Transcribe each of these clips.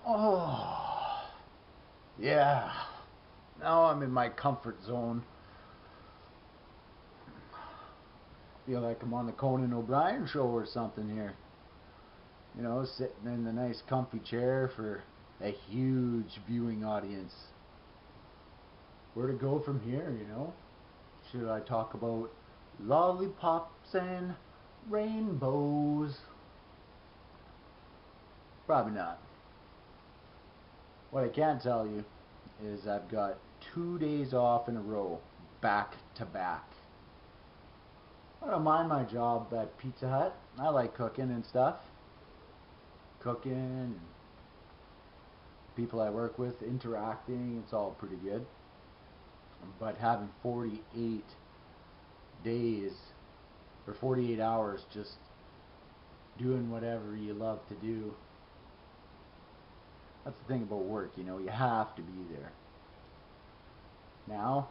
Oh, yeah. Now I'm in my comfort zone. Feel like I'm on the Conan O'Brien show or something here. You know, sitting in the nice comfy chair for a huge viewing audience. Where to go from here, you know? Should I talk about lollipops and rainbows? Probably not. What I can tell you is I've got 2 days off in a row, back to back. I don't mind my job at Pizza Hut. I like cooking and stuff. Cooking and people I work with, interacting, it's all pretty good. But having 48 days or 48 hours just doing whatever you love to do, that's the thing about work, you know, you have to be there. Now,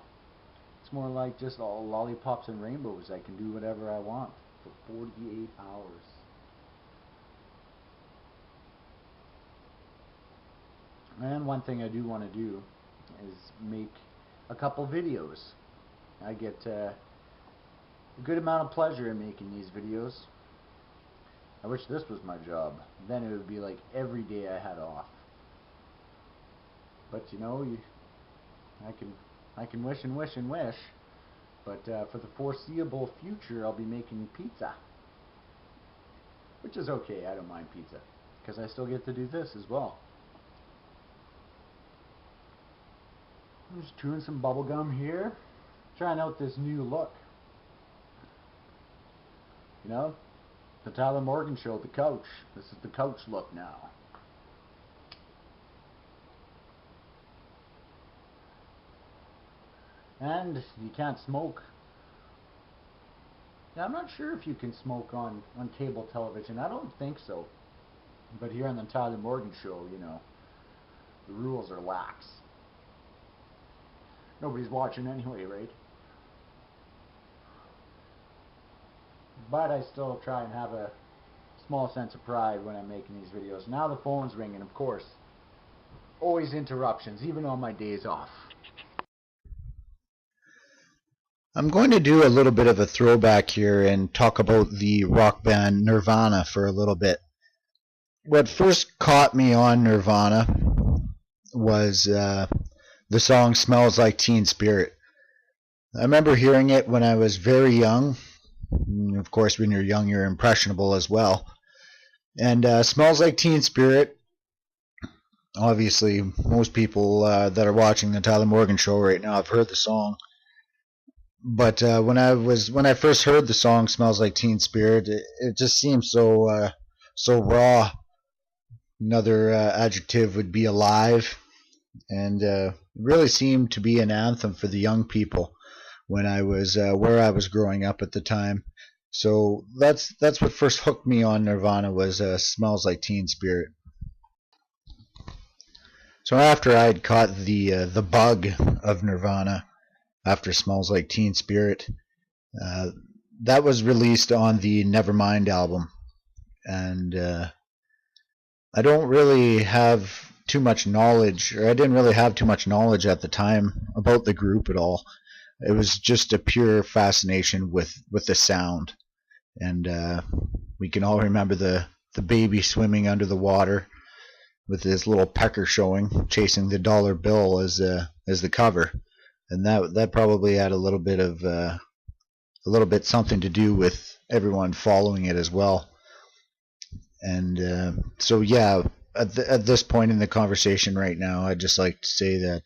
it's more like just all lollipops and rainbows. I can do whatever I want for 48 hours. And one thing I do want to do is make a couple videos. I get a good amount of pleasure in making these videos. I wish this was my job. Then it would be like every day I had off. But you know, I can wish and wish and wish. But for the foreseeable future, I'll be making pizza, which is okay. I don't mind pizza because I still get to do this as well. I'm just chewing some bubble gum here, trying out this new look. You know, the Tyler Morgan Show, the couch. This is the couch look now. And you can't smoke. Now, I'm not sure if you can smoke on cable television. I don't think so. But here on the Tyler Morgan Show, you know, the rules are lax. Nobody's watching anyway, right? But I still try and have a small sense of pride when I'm making these videos. Now the phone's ringing, of course. Always interruptions, even on my days off. I'm going to do a little bit of a throwback here and talk about the rock band Nirvana for a little bit. What first caught me on Nirvana was the song Smells Like Teen Spirit. I remember hearing it when I was very young. Of course, when you're young, you're impressionable as well. And Smells Like Teen Spirit, obviously, most people that are watching the Tyler Morgan Show right now have heard the song. But when I first heard the song "Smells Like Teen Spirit," it just seemed so raw. Another adjective would be alive, and really seemed to be an anthem for the young people when I was where I was growing up at the time. So that's what first hooked me on Nirvana was "Smells Like Teen Spirit." So after I'd caught the bug of Nirvana. After Smells Like Teen Spirit. That was released on the Nevermind album. And I don't really have too much knowledge, or I didn't really have too much knowledge at the time about the group at all. It was just a pure fascination with the sound. And we can all remember the baby swimming under the water with his little pecker showing, chasing the dollar bill as the cover. And that probably had a little bit something to do with everyone following it as well. And so yeah, at this point in the conversation right now, I'd just like to say that,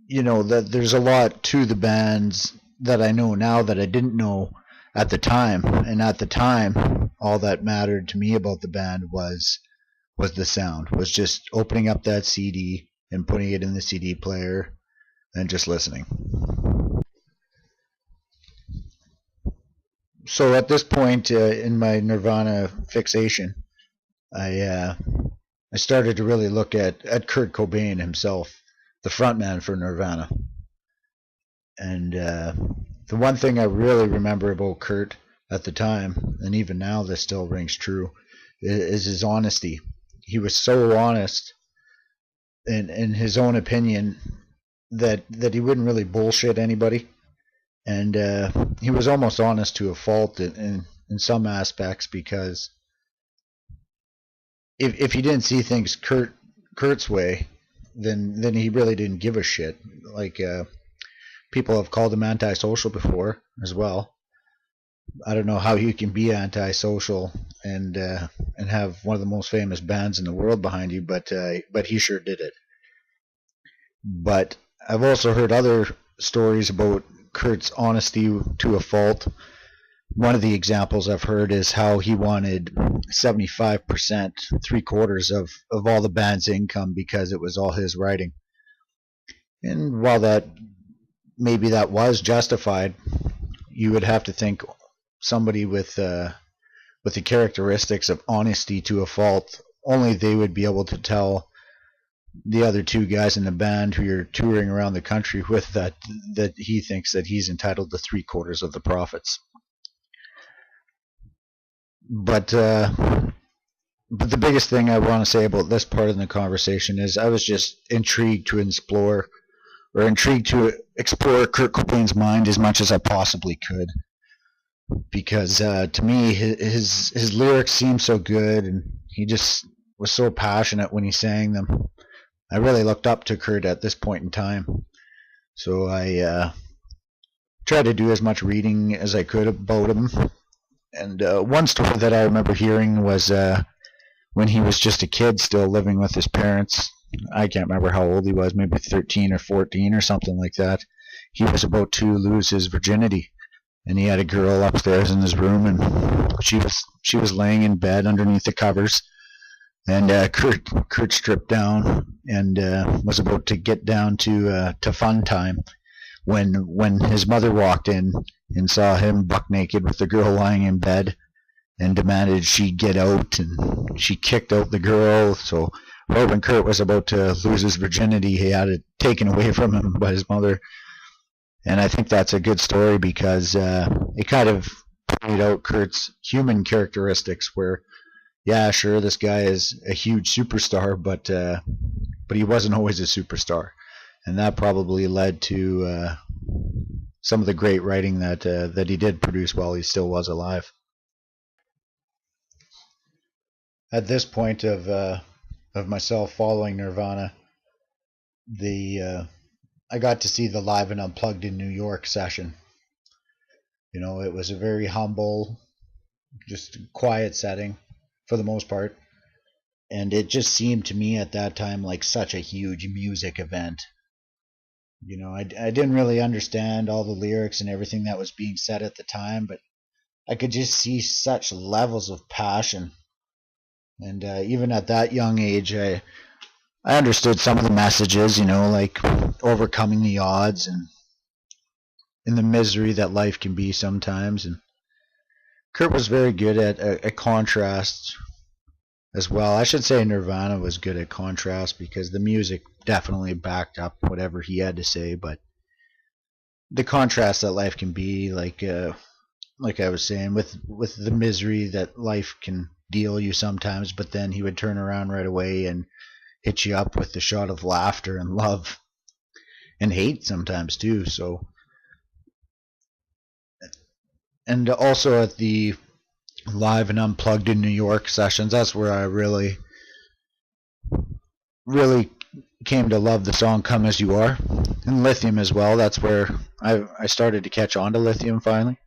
you know, that there's a lot to the bands that I know now that I didn't know at the time. And at the time, all that mattered to me about the band was the sound, was just opening up that CD and putting it in the CD player and just listening. So at this point in my Nirvana fixation, I started to really look at Kurt Cobain himself, the frontman for Nirvana. And the one thing I really remember about Kurt at the time, and even now this still rings true, is his honesty. he was so honest in his own opinion that he wouldn't really bullshit anybody, and he was almost honest to a fault in some aspects, because if he didn't see things Kurt's way, then he really didn't give a shit. Like people have called him antisocial before as well. I don't know how you can be antisocial and have one of the most famous bands in the world behind you, but he sure did it. But I've also heard other stories about Kurt's honesty to a fault. One of the examples I've heard is how he wanted 75%, 3/4 of all the band's income, because it was all his writing. And while that maybe that was justified, you would have to think somebody with the characteristics of honesty to a fault, only they would be able to tell the other two guys in the band who you're touring around the country with that he thinks that he's entitled to 3/4 of the profits. But the biggest thing I want to say about this part of the conversation is I was just intrigued to explore Kurt Cobain's mind as much as I possibly could, because to me his lyrics seem so good, and he just was so passionate when he sang them. I really looked up to Kurt at this point in time, so I tried to do as much reading as I could about him. And one story that I remember hearing was when he was just a kid still living with his parents. I can't remember how old he was, maybe 13 or 14 or something like that. He was about to lose his virginity, and he had a girl upstairs in his room, and she was laying in bed underneath the covers, and Kurt stripped down and was about to get down to fun time when his mother walked in and saw him buck naked with the girl lying in bed, and demanded she get out, and she kicked out the girl. So right when Kurt was about to lose his virginity, he had it taken away from him by his mother. And I think that's a good story, because it kind of played out Kurt's human characteristics, where, yeah, sure, this guy is a huge superstar, but he wasn't always a superstar, and that probably led to some of the great writing that he did produce while he still was alive. At this point of myself following Nirvana, I got to see the Live and Unplugged in New York session. You know, it was a very humble, just quiet setting for the most part, and it just seemed to me at that time like such a huge music event. You know, I didn't really understand all the lyrics and everything that was being said at the time, but I could just see such levels of passion. And even at that young age, I understood some of the messages, you know, like overcoming the odds and the misery that life can be sometimes. And Kurt was very good at contrast as well. I should say Nirvana was good at contrast, because the music definitely backed up whatever he had to say, but the contrast that life can be, like I was saying, with the misery that life can deal you sometimes, but then he would turn around right away and hit you up with the shot of laughter and love and hate sometimes too. So, and also at the Live and Unplugged in New York sessions, that's where I really came to love the song Come As You Are, and Lithium as well. That's where I started to catch on to Lithium finally.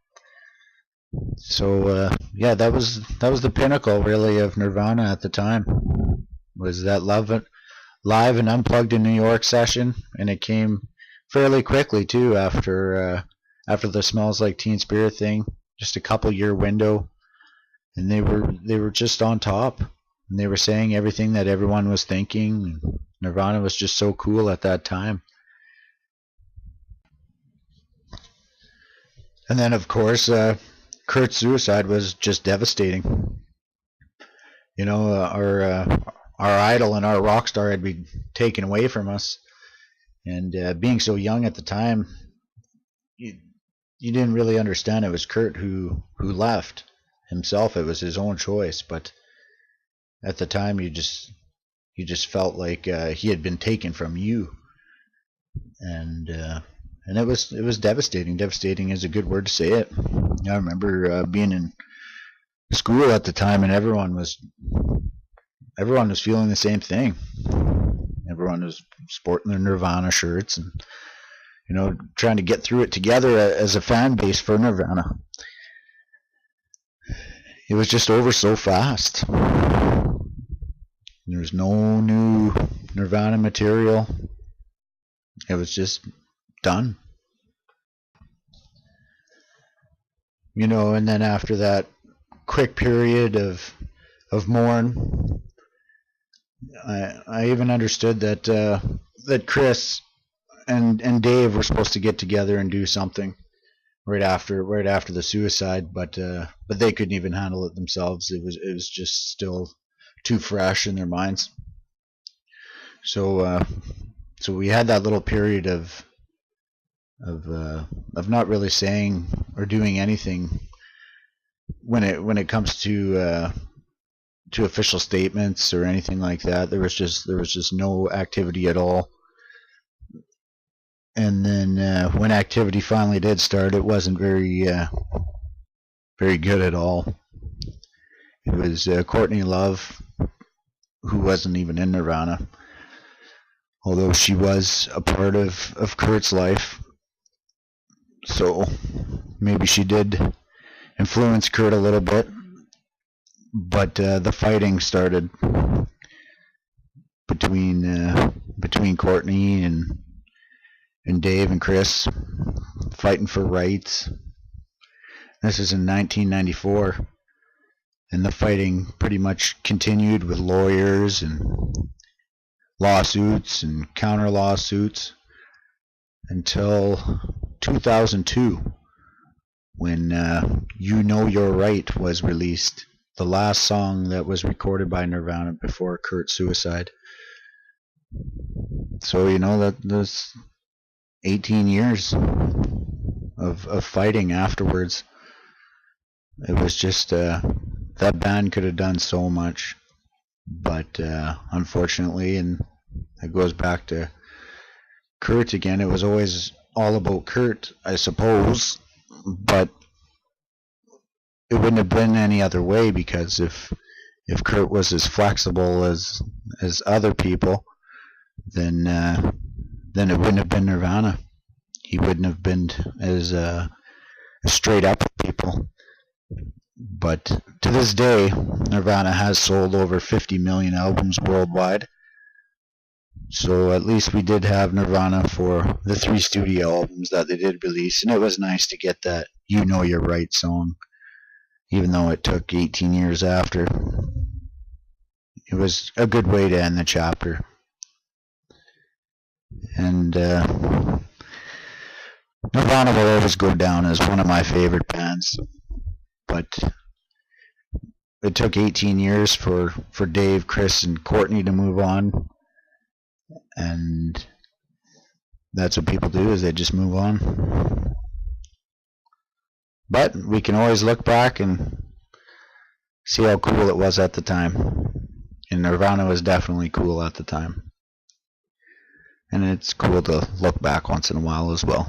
So yeah, that was the pinnacle really of Nirvana at the time, was that Live and Unplugged in New York session, and it came fairly quickly too after the Smells Like Teen Spirit thing, just a couple year window, and they were just on top, and they were saying everything that everyone was thinking. Nirvana was just so cool at that time. And then of course Kurt's suicide was just devastating. You know, our idol and our rock star had been taken away from us, and being so young at the time, you didn't really understand it was Kurt who left himself. It was his own choice, but at the time you just felt like he had been taken from you, and it was devastating. Devastating is a good word to say it. I remember being in school at the time, and everyone was feeling the same thing. Everyone was sporting their Nirvana shirts and trying to get through it together as a fan base for Nirvana. It was just over so fast. There was no new Nirvana material. It was just done. And then after that quick period of mourn, I even understood that Chris and Dave were supposed to get together and do something right after the suicide, but they couldn't even handle it themselves. It was just still too fresh in their minds. So we had that little period of not really saying or doing anything when it comes to official statements or anything like that. There was just no activity at all. And then when activity finally did start, it wasn't very good at all. It was Courtney Love, who wasn't even in Nirvana, although she was a part of Kurt's life. So maybe she did influence Kurt a little bit, but the fighting started between Courtney and Dave and Chris, fighting for rights. This is in 1994, and the fighting pretty much continued with lawyers and lawsuits and counter lawsuits until 2002, when You Know You're Right was released, the last song that was recorded by Nirvana before Kurt's suicide. So that there's 18 years of fighting afterwards. It was just that band could have done so much, but unfortunately, and it goes back to Kurt again, it was always all about Kurt, I suppose, but it wouldn't have been any other way, because if Kurt was as flexible as other people, then it wouldn't have been Nirvana. He wouldn't have been as straight up with people. But to this day, Nirvana has sold over 50 million albums worldwide. So at least we did have Nirvana for the 3 studio albums that they did release, and it was nice to get that You Know You're Right song, even though it took 18 years after. It was a good way to end the chapter. And Nirvana will always go down as one of my favorite bands, but it took 18 years for Dave, Chris, and Courtney to move on, and that's what people do, is they just move on. But we can always look back and see how cool it was at the time, and Nirvana was definitely cool at the time, and it's cool to look back once in a while as well.